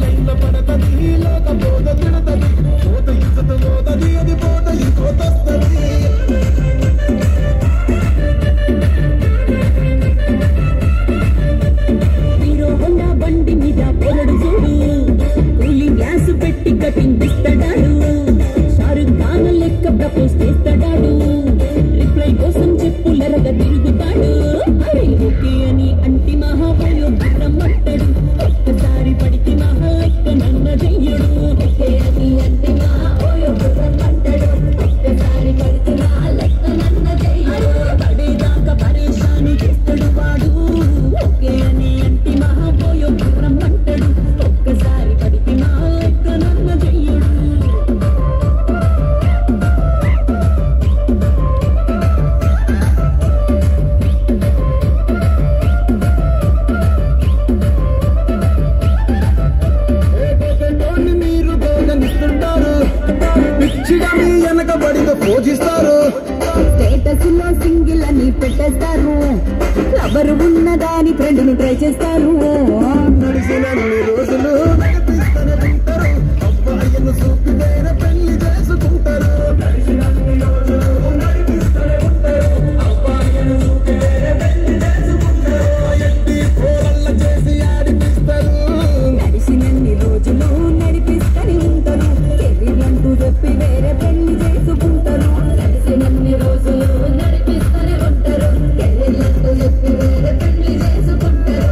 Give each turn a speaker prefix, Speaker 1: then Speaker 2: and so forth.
Speaker 1: లైన్ల పడతది లేకపోత తిడతది పోత ఇచ్చత పోతది అది పోత ఇంకోతొస్తది
Speaker 2: హీరో హోండా బండి మీద పొరడు చూడు కూలింగ్ గ్యాస్ పెట్టి కటింగ్ ఇస్తాడాడు షారుఖ్ ఖాన్ లెక్క ప్రపోజ్ చేస్తాడాడు రిప్లై కోసం చెప్పులరగా తిరుగుతాడు అరే ఓకే అని అంటి మహాబోయో రమ్మంటాడు ఒక్కసారి పడితే మహా లెక్క నన్న చెయ్యడు ఓకే అని అంటి మహాబోయో రమ్మంటాడు ఒక్కసారి పడితే మహా లెక్క నన్న చెయ్యడు పడేదాకా పరేషాని చేస్తాడు వాడు ఓకే అని అంటి మహాబోయో రమ్మంటాడు ఒక్కసారి పడితే మహా లెక్క నన్న చెయ్యడు
Speaker 1: మీరు గోగనిస్తుంటారు పిచ్చిగా మీ వెనకబడిగా పోషిస్తారు
Speaker 2: స్టేటస్ లో సింగిల్ అని పెట్టేస్తారు లవర్ ఉన్నదాని ఫ్రెండ్ ను ట్రై చేస్తారు
Speaker 1: నడిచినన్ని రోజులు నడిపిస్తూనే ఉంటారు అబ్బాయిను చూపి వేరే పెళ్లి చేసుకుంటారు నడిచినన్ని రోజులు నడిపిస్తూనే ఉంటారు అబ్బాయిను చూపి వేరే పెళ్లి చేసుకుంటారు ఎట్టి పోరల్ల చేసి ఆడిపిస్తారు
Speaker 2: నడిచినన్ని రోజులు నడిపిస్తూనే ఉంటారు కెరీర్ అంటూ చెప్పి వేరే పెళ్లి చేసుకుంటారు నడిచినన్ని రోజులు నడిపిస్తూనే ఉంటారు కెరీర్ అంటూ చెప్పి వేరే పెళ్లి చేసుకుంటారు